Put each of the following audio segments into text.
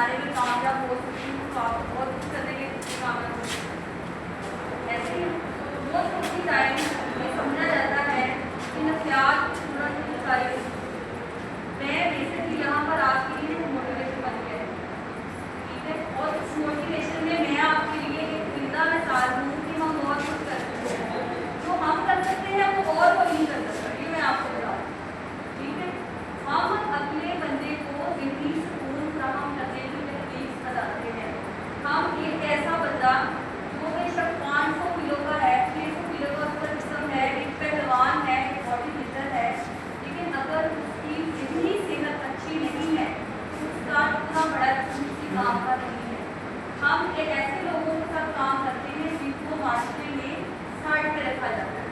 बनाने में कामयाब हो सकती हूँ तो आपको बहुत कुछ करने के लिए कामयाब हो सकती हूँ। ऐसे ही मोस्ट ऑफ द टाइम ये समझा जाता है कि नफसियात तुरंत सारी। मैं बेसिकली यहाँ पर आपके लिए मोटिवेशन बन गया है, ठीक है। और इस मोटिवेशन में मैं आपके लिए एक जिंदा मिसाल हूँ कि हम बहुत कुछ कर सकते हैं, जो हम कर सकते हैं वो और कोई नहीं कर सकता, ये मैं आपको बता दूँ, ठीक है। हम अगले बंदे को ज़िंदगी सुकून फराहम करने की तकनीक बताते हैं। हम एक ऐसा बंदा जो बेशक 500 किलो का है, 600 किलो का उसका जिस्म है, एक पहलवान है, एक बॉडी बिल्डर है, लेकिन अगर उसकी इतनी सेहत अच्छी नहीं है तो उसका इतना बड़ा किसी काम का नहीं है। हम एक ऐसे लोगों के साथ काम करते हैं जिनको माशरे में साइड पे रखा जाता है।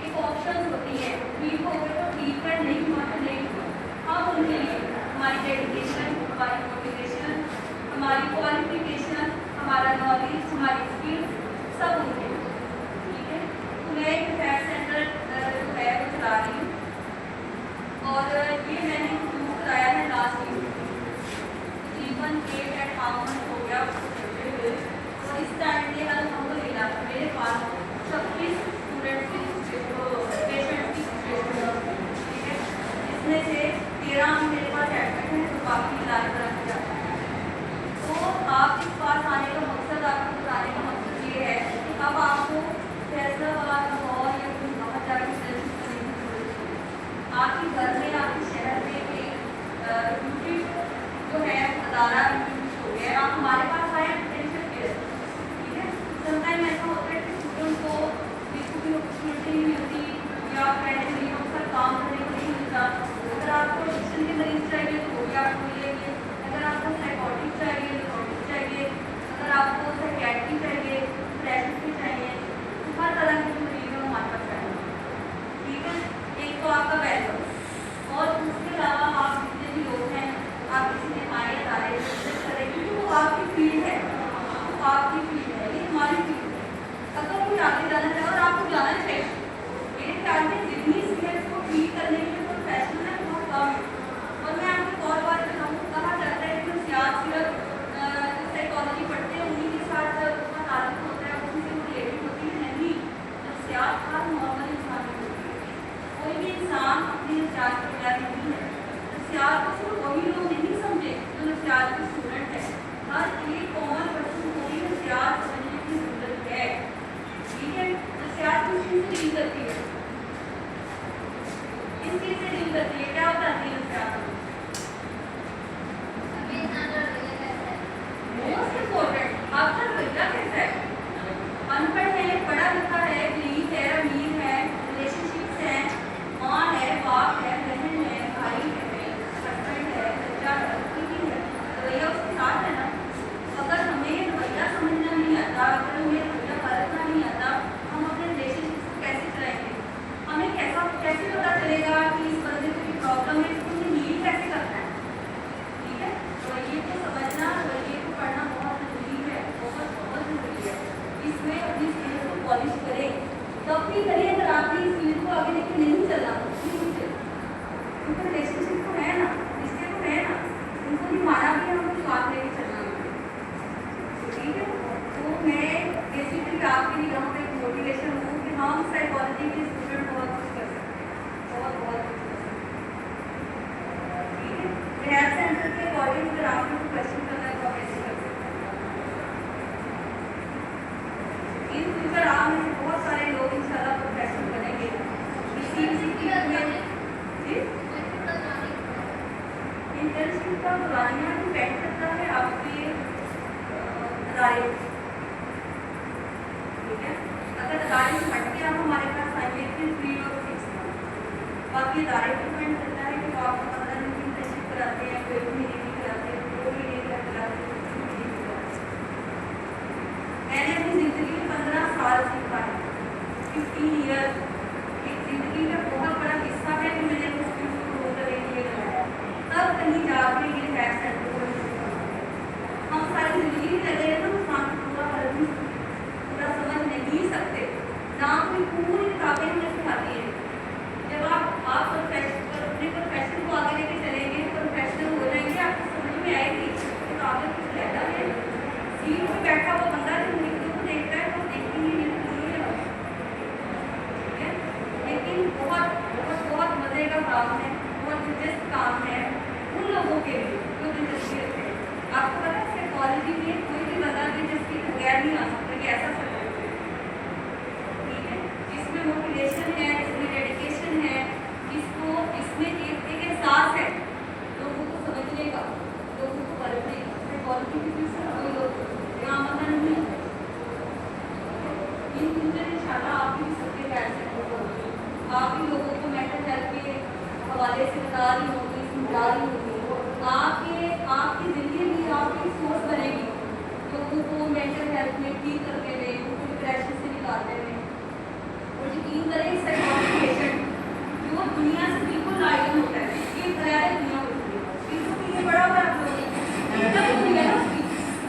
एक ऑप्शन होती है, ठीक हो गए तो ठीक है, नहीं हुआ तो नहीं हुआ। हम उनके लिए हमारी डेडिकेशन, हमारी मोटिवेशन, हमारी क्वालिफिकेशन, हमारा नॉलेज, हमारी स्किल्स सब उनके लिए, ठीक है। तो मैं एक फैट सेंटर जो है वो चला रही हूँ और ये मैंने शुरू कराया है लास्ट ईयर, तकरीबन 8 मंथ हो गया उसको चलते हुए। और इस टाइम में अल्हम्दुलिल्लाह मेरे पास 26 स्टूडेंट्स की पेशेंट की सिचुएशन, ठीक है। इसमें से 13 मेरे पास एडमिट हैं तो काफ़ी इलाज कराया जाता है। तो आप इस पास आने का मकसद, आपको बताने का मकसद ये है कि अब आपको फैसलाबाद, लाहौर या कहीं बाहर जाकर सर्विस करने की जरूरत नहीं। आपके घर में, आपके शहर में एक जो है अदारा हो गया, आप हमारे पास आए टेंशन के, ठीक है। समटाइम ऐसा होता है कि स्टूडेंट को बिल्कुल भी अपॉर्चुनिटी नहीं मिलती या पहले नहीं अवसर काम करने को नहीं मिलता। अगर आपको एडिक्शन के मरीज चाहिए तो वो भी आपको मिलेंगे, अगर आपको साइकोटिक चाहिए तो चाहिए, अगर आपको साइकियाट्री चाहिए, डिप्रेशन की चाहिए, तो हर तरह के मरीज है हमारे पास चाहिए, ठीक है। एक तो आपका बैकग्राउंड और उसके अलावा आप जितने भी लोग हैं, आप किसी ने आए अदारे करें क्योंकि वो आपकी फील्ड है, वो आपकी फील्ड है, ये हमारी फील्ड है। अगर कोई आगे जाना चाहे और आपको जाना चाहिए, मेरे ख्याल में जितनी स्किल्स को ठीक करने के लिए प्रोफेशनल है बहुत कम है। और मैं आपको और बात बताऊँ, कहा जाता है कि नफ्सियात सिर्फ साइकोलॉजी पढ़ते हैं उन्हीं के साथ उसका ताल्लुक होता है, उसी से रिलेटेड होती है, नहीं। नफ्सियात हर नॉर्मल इंसान में होती है, कोई भी इंसान अपनी नफ्सियात के बगैर नहीं है। नफ्सियात को सिर्फ वही लोग नहीं समझे जो नफ्सियात के स्टूडेंट है, हर एक कॉमन पर्सन को भी नफ्सियात समझने की जरूरत है, ठीक है। नफ्सियात किस चीज़ से डील करती है, किस चीज़ से डील करती है, क्या बताती है नफ्सियात? मोस्ट इम्पोर्टेंट आपका रवैया कैसा है, अनपढ़ है, पढ़ा लिखा है, गरीब है, अमीर है, रिलेशनशिप्स हैं, माँ है, बाप है, बहन है, भाई है, हस्बैंड है, बच्चा है, ठीक है, रवैया उसके साथ है ना। अगर हमें रवैया समझना नहीं आता, अगर हमें रवैया परखना नहीं आता, हम अपने रिलेशनशिप को कैसे चलाएंगे? हमें कैसे पता चलेगा कि इस बंदे को कोई प्रॉब्लम है, इसको हील कैसे करना है, ठीक है। रवैये को समझना, रवैये को पढ़ना बहुत जरूरी है, बहुत बहुत जरूरी है। इसमें अपनी स्किल को पॉलिश करें, तब भी करिए। अगर आपकी स्किल को आगे लेके नहीं चलना तो उनका रिलेशनशिप तो है ना, रिश्ते तो है ना, उनको भी माना भी है, हमको साथ लेके चलना है, ठीक है। तो मैं बेसिकली आपके लिए यहाँ पे एक मोटिवेशन हूँ कि हम साइकोलॉजी के स्टूडेंट बहुत कुछ कर सकते हैं, बहुत बहुत कुछ कर सकते हैं, ठीक है। हेल्थ सेंटर के अकॉर्डिंग अगर आपको क्वेश्चन करना है तो आप कैसे कर सकते हैं। इन फ्यूचर आप में से बहुत सारे लोग इंशाल्लाह प्रोफेशनल बनेंगे इसी फील्ड में, जी। इंटर्नशिप का दौरानिया डिपेंड करता है आपके अदारे, ठीक है। अगर अदारे से हट के आप हमारे पास आएंगे फिर 3 और 6 मंथ, बाकी अदारे पर डिपेंड करता है कि वो आपको 15 दिन की इंटर्नशिप कराते हैं, कोई महीने की कराते हैं, 2 महीने की कराते हैं, 3 महीने की कराते हैं। मैंने अपनी ज़िंदगी में 15 साल सीखा है, 15 ईयर एक ज़िंदगी का बहुत बड़ा हिस्सा है कि मैंने उस चीज़ को ग्रो करने के लिए लगाया, तब कहीं जाके ये हेल्थ सेंटर को हम सारी ज़िंदगी में लगे तो नुकसान पूरा कर नहीं सकते, पूरा समझ नहीं सकते, ना कोई पूरी किताबें हमें सिखाती है। जब आप अपने प्रोफेशन को आगे ठीक करते हुए, उनको डिप्रेशन से निकालते हुए। और यकीन करें साइकोलॉजी पेशेंट जो दुनिया से बिल्कुल लायक होता है, ये अलग दुनिया होती है, इसको ये बड़ा बड़ा एकदम दुनिया ना उसकी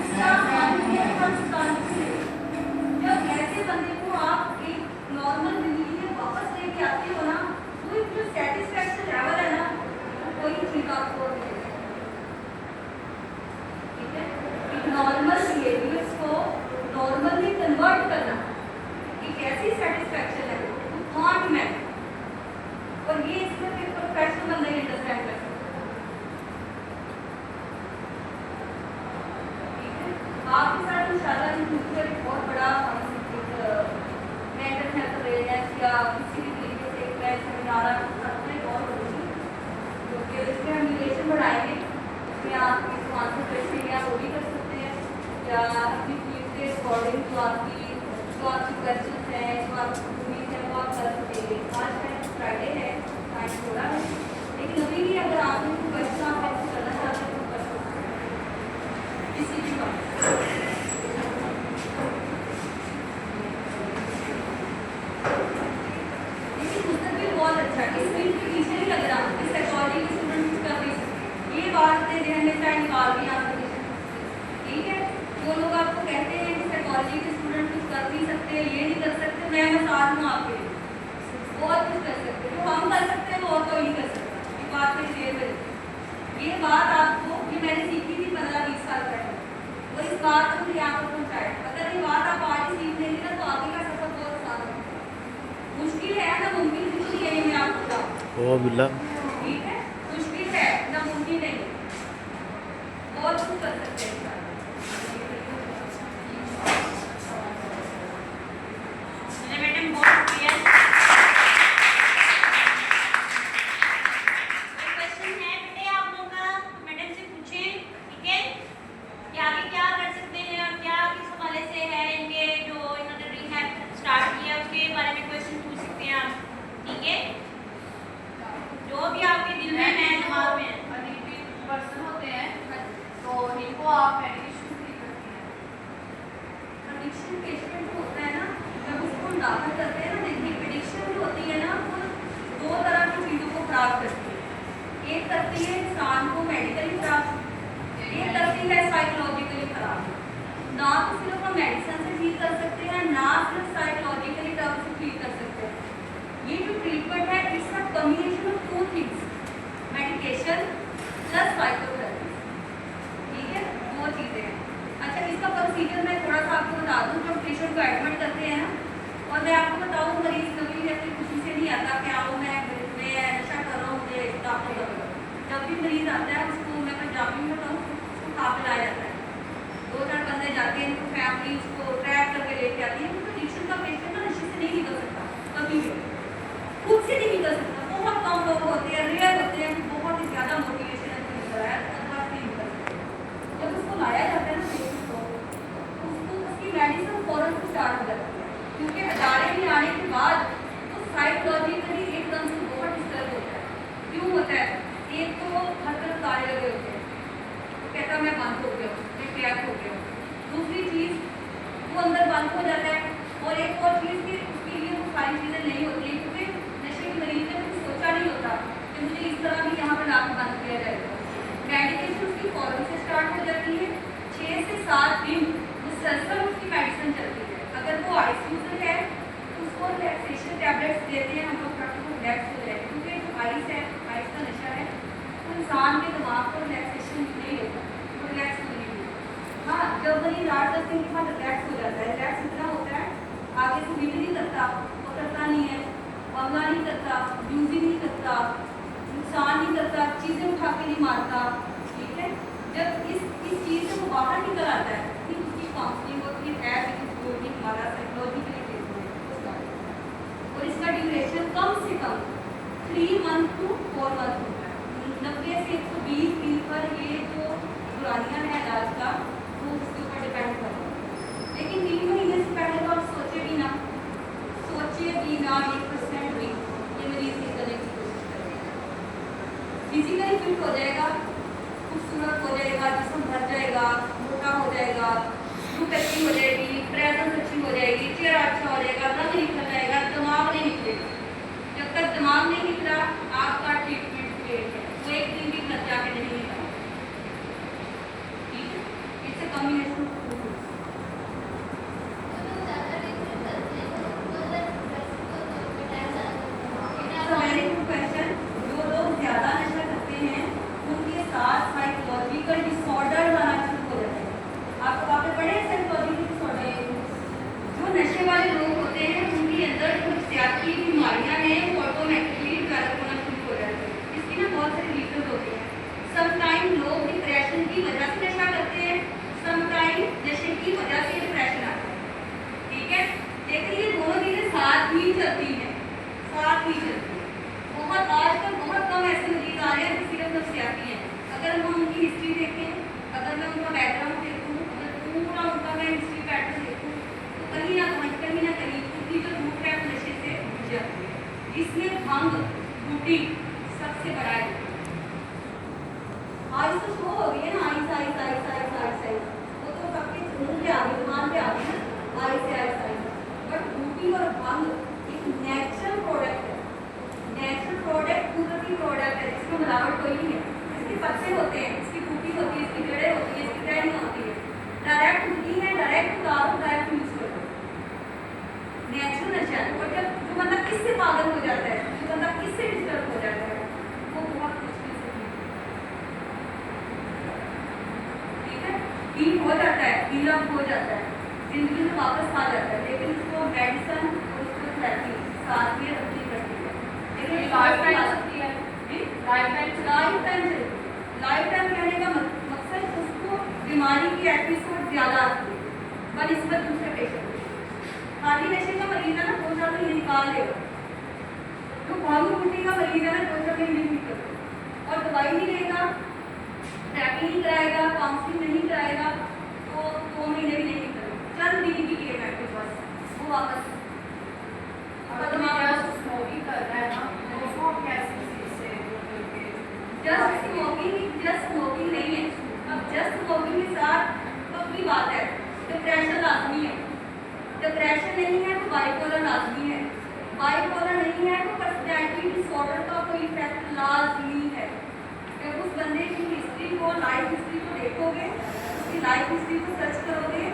उसका आदमी है हर स्थान से। जब ऐसे बंदे को आप एक नॉर्मल जिंदगी में वापस लेके आते हो ना, तो एक जो सेटिस्फैक्शन लेवल है ना, कोई चीज आपको मिलेगा। ठीक है, एक नॉर्मल बिहेवियर्स को नॉर्मल में कन्वर्ट करना एक ऐसी सेटिस्फैक्शन है तो कौन मैं, और ये सिर्फ एक प्रोफेशनल बंदा ही अंडरस्टैंड कर सकता है। ठीक है, आपके साथ इंशाल्लाह इन फ्यूचर एक बहुत बड़ा मेंटल हेल्थ अवेयरनेस या किसी भी तरीके से एक मैं सेमिनार करने और होगी, तो फिर इसमें हम रिलेशन बढ़ाएंगे। इसमें आप इस आंसर क्वेश्चन या वो भी कर सकते हैं, या अपनी फील्ड के अकॉर्डिंग जो आपकी क्वेश्चन है, जो आपकी उम्मीद है, वो आप कर सकते हैं। आज शायद फ्राइडे है, टाइम थोड़ा है, लेकिन अभी भी अगर आपने कोई क्वेश्चन आप ऐसे करना चाहते हैं तो कर सकते हैं किसी भी बात। लेकिन मुस्तकबिल बहुत अच्छा है, इस फील्ड के पीछे नहीं लग रहा, इस साइकोलॉजी के स्टूडेंट कुछ कर नहीं सकते, ये बात है ध्यान में चाहे निकाल भी आ सकते। ठीक है, जो लोग आपको कहते हैं कि साइकोलॉजी के स्टूडेंट कुछ कर नहीं सकते, ये नहीं कर सकते, मैं साथ हूँ आपके लिए, बहुत कुछ कर सकते, जो हम कर सकते हैं वो और कोई नहीं कर सकता। ये बात में क्लियर है, ये बात आपको ये मैंने सीखी थी 15-20 साल पहले, और इस बात को मुझे यहाँ पर पहुँचाया। अगर ये बात आप आज ही सीख लेंगे ना तो आगे का सफर बहुत आसान है। मुश्किल है ना मुमकिन बिल्कुल यही मैं आपको बताऊँ, ठीक है, मुश्किल है ना मुमकिन नहीं, बहुत कुछ कर सकते हैं। मैडम बहुत शुक्रिया। क्वेश्चन है बेटे आप लोग का, मैडम से पूछें, ठीक है, कि आगे क्या कर सकते हैं और क्या किस हवाले से है इनके जो इन्होंने रिहैब स्टार्ट किया उसके बारे में क्वेश्चन पूछ सकते हैं आप। ठीक है, जो भी आपके दिल में है, दिमाग में पर्सन होते हैं तो इनको आप मेडिकेशन फ्री करती हैं। एडिक्शन पेशेंट होता है ना, जब उसको दाखिल करते हैं ना, देखिए एडिक्शन जो होती है ना वो 2 तरह की चीज़ों को खराब करती है। एक करती है इंसान को मेडिकली खराब, एक करती है साइकोलॉजिकली खराब। ना तो सिर्फ हम मेडिसिन से ठीक कर सकते हैं, ना सिर्फ साइकोलॉजिकली टर्म से ठीक कर सकते हैं। ये जो ट्रीटमेंट है it's a combination of 2 things, medication plus psychotherapy. ठीक है, 2 चीज़ें हैं। अच्छा, इसका प्रोसीजर मैं थोड़ा सा आपको बता दूं। जब पेशेंट को एडमिट करते हैं ना, और मैं आपको बताऊं मरीज कभी ऐसी खुशी से नहीं आता कि आओ मैं नशा कर रहा हूँ मुझे दाखिल करो। जब भी मरीज आता है उसको मैं पंजाबी में बताऊँ, उसको खा पिलाया जाता है। 2-4 बंदे जाते हैं, उनको फैमिली उसको ट्रैक करके लेके आती है। क्योंकि एडिक्शन का पेशेंट ना नशे से नहीं निकल सकता कभी भी, खुद से नहीं निकल सकता। बहुत कम लोग होते हैं, रेयर होते हैं, बहुत ही ज़्यादा मोटिवेशन है तो निकल आया, अदरवाइज नहीं निकल सकते। जब उसको लाया जाता है ना पेशेंट को, उसको उसकी मेडिसिन फौरन से स्टार्ट हो जाती है, क्योंकि अदारे में आने के बाद तो साइकोलॉजिकली एकदम से बहुत डिस्टर्ब होता है। क्यों होता है? एक तो वो हर तरफ तारे लगे होते हैं, वो कहता मैं बंद हो गया हूँ, मैं क्रैक हो गया हूँ। दूसरी चीज़ वो अंदर बंद हो जाता है, और एक और चीज़ कि उसके लिए वो सारी चीज़ें नहीं होती हैं, क्योंकि नशे के मरीज ने कुछ सोचा नहीं होता कि मुझे इस तरह भी यहाँ पर लाकर बंद किया जाएगा। मेडिकेशन उसकी फौरन से स्टार्ट हो जाती है, 6 से 7 दिन मुसलसल उसकी मेडिसिन चलती है। अगर वो आईसीयू से है तो उसको रिलैक्सेशन टैबलेट्स देते हैं हम लोग ताकि वो रिलैक्स हो जाए, क्योंकि जो आइस है, आइस का नशा है, तो इंसान के दिमाग को रिलैक्सेशन नहीं देता, वो रिलैक्स नहीं होता। हाँ, जब मरीज 8-10 दिन के बाद रिलैक्स हो जाता है, रिलैक्स इतना होता है आगे से भी नहीं करता, वो करता नहीं है, हमला नहीं करता, यूज नहीं करता, नुकसान नहीं करता, चीज़ें उठा के नहीं मारता। ठीक है, जब इस चीज़ से वो बाहर निकल आता है फिर उसकी काउंसलिंग और फिर है जो भी हमारा साइकोलॉजिकली ट्रीटमेंट है, और इसका ड्यूरेशन कम से कम 3 मंथ to 4 मंथ होता है। 90 से 120 दिन पर ये जो बुरानियाँ हैं इलाज का वो उसके ऊपर डिपेंड करता है। लेकिन 3 महीने से पहले तो आप सोचे भी ना 1% भी ये मरीज निकलने की कोशिश करेगा। फिजिकली फिट हो जाएगा, खूबसूरत हो जाएगा, जिस्म भर जाएगा, मोटा हो जाएगा, लुक अच्छी हो जाएगी, ड्रेस किसकी वजह से नशा करते हैं, समटाइम नशे की वजह से डिप्रेशन आता है। ठीक है, लेकिन ये दोनों चीजें साथ ही चलती हैं, साथ ही चलती है। बहुत आजकल बहुत कम ऐसे मरीज आ रहे हैं जो सिर्फ नफ्सियाती हैं। अगर हम उनकी हिस्ट्री देखें, अगर मैं उनका बैकग्राउंड देखूँ, अगर पूरा उनका मैं हिस्ट्री पैटर्न देखूँ, तो कहीं ना कहीं उनकी जो रूट है नशे से जुड़ जाती है, जिसमें भंग, बूटी सबसे बड़ा है। आज तो शो हो गई है ना, आई वो तो सबके मुंह पे आ गई, दुकान पे आ गई ना, आई। बट बूटी और भंग एक नेचुरल प्रोडक्ट है, नेचुरल प्रोडक्ट, कुदरती प्रोडक्ट है, जिसमें मिलावट कोई नहीं है। इसके पत्ते होते हैं, इसकी बूटी होती है, इसकी जड़ें होती है, इसकी टहनियाँ होती है, डायरेक्ट होती है, डायरेक्ट उतारो, डायरेक्ट यूज करो, नेचुरल नशा है। और जब जो बंदा किससे पागल हो जाता है, जो बंदा किससे डिस्टर्ब हो जाता है, वो बहुत मुश्किल से ठीक है ठीक हो जाता है, हील अप हो जाता है, जिंदगी में वापस आ जाता है। लेकिन उसको मेडिसिन और उसको थेरेपी साथ में रखनी पड़ती है। लेकिन लाइफ टाइम चलती है, लाइफ टाइम कहने का मकसद उसको बीमारी की एपिसोड ज्यादा आती है बनिस्बत दूसरे पेशेंट। खाली नशे का मरीज है ना, 2-4 महीने निकाल देगा। जो भालू बूटी का मरीज है ना, 2-4 महीने नहीं निकलता, और दवाई नहीं लेगा, थेरेपी नहीं कराएगा, काउंसलिंग नहीं कराएगा, तो 2 महीने भी नहीं निकलेगा। चंद दिन की गेम है आपके पास, वो वापस स्मोकिंग कर रहा है ना, तो उसको कैसे से जस्ट स्मोकिंग नहीं है। अब जस्ट स्मोकिंग के साथ तो अपनी बात है, डिप्रेशन लाजमी है, डिप्रेशन नहीं है तो बाइपोलर लाजमी है, बाइपोलर नहीं है तो पर्सनैलिटी डिसऑर्डर का कोई इफेक्ट लाजमी है। जब उस बंदे की हिस्ट्री को, लाइफ हिस्ट्री को देखोगे, उसकी लाइफ हिस्ट्री को सर्च करोगे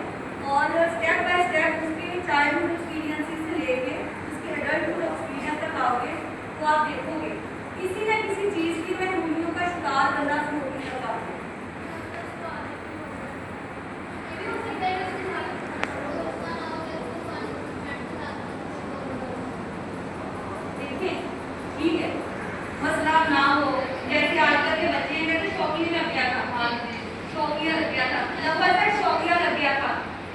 और स्टेप बाय स्टेप उसके चाइल्डहुड एक्सपीरियंसेस से लेके उसके एडल्टहुड एक्सपीरियंस तक आओगे, तो आप देखोगे किसी न किसी चीज़ की महरूमियों का शिकार बंदा स्मोकिंग करता है। ठीक है, मसला ना हो, जैसे आजकल के बच्चे हैं तो शौकिया लग गया था, शौकिया लग गया था, लगभग शौकिया लग गया था।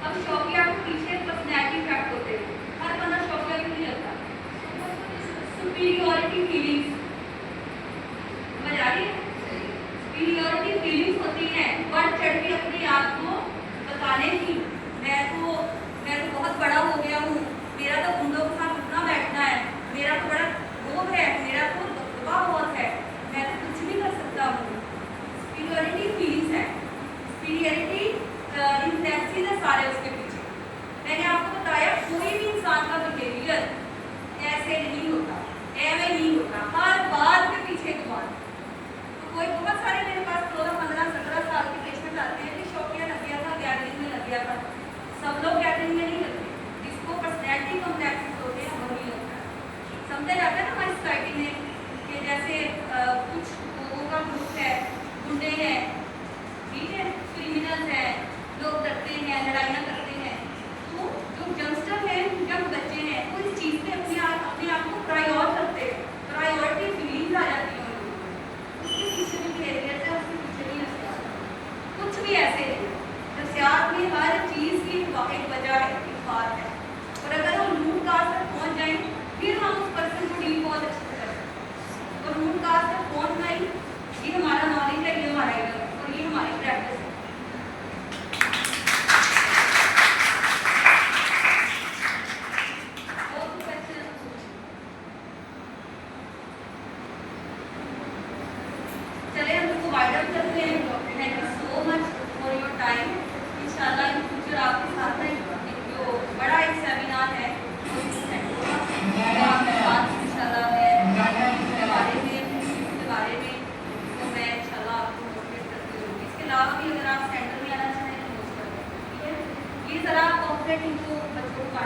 अब शौकिया के पीछे पर्सनैलिटी इफेक्ट होते हैं, हर बंदा शौकिया क्यों नहीं लगता? सुपीरियॉरिटी फीलिंग्स, समझ आ रही है? सुपीरियॉरिटी फीलिंग्स होती हैं बढ़ चढ़ के अपने आप को बताने की, मैं तो बहुत बड़ा हो गया हूँ, मेरा तो गुंडों के साथ उठना बैठना है, मेरा तो बड़ा रोब है, मेरा तो दबदबा बहुत है, मैं तो कुछ भी कर सकता हूँ। सुपीरियॉरिटी फीलिंग्स है, सुपीरियॉरिटी इंटेंसिटी है सारे उसके पीछे। मैंने आपको बताया कोई भी इंसान का बिहेवियर ऐसे नहीं होता, ऐसे नहीं होता, हर बात के पीछे की बात। तो कोई बहुत सारे मेरे पास 16, 15, 17 साल के पेशेंट आते हैं कि शौकिया लग गया था, गैदरिंग में लग गया था। सब लोग गैदरिंग में नहीं लगते, जिसको पर्सनैलिटी कॉम्प्लेक्सेस होते हैं वही लगता है। समझा जाता है ना हमारी सोसाइटी में कि जैसे कुछ लोगों का ग्रुप है, गुंडे हैं, ठीक है, क्रिमिनल्स हैं, लोग डरते हैं, लड़ाइयाँ करते हैं। तो जो यंगस्टर हैं, यंग बच्चे हैं, वो इस चीज़ पे अपने आप को प्रायोर करते हैं, प्रायोरिटी फीलिंग आ जाती है उनको। उसके पीछे भी बिहेवियर है, उसके पीछे भी नशा, कुछ भी ऐसे नहीं। नशियात में हर चीज़ की एक वजह है, एक बात है, और अगर हम रूट काज तक पहुँच जाएँ फिर हम उस पर्सन को डील बहुत अच्छे से कर सकते हैं। और रूट काज तक पहुँचना ही ये हमारा नॉलेज है, ये हमारा इल्म है और ये हमारी प्रैक्टिस है। चले हम इसको वाइड अप करते हैं। Thank you so much for your time. इंशाल्लाह इन फ्यूचर आपके साथ में एक जो बड़ा एक सेमिनार है आपके साथ इंशाल्लाह मैं इसके बारे में तो मैं इंशाल्लाह आपको मोटिवेट करती रहूँगी। इसके अलावा भी अगर आप सेंटर में आना चाहें तो मोस्ट वेलकम, ठीक है। ये ज़रा कॉपरेट इनको बच्चों को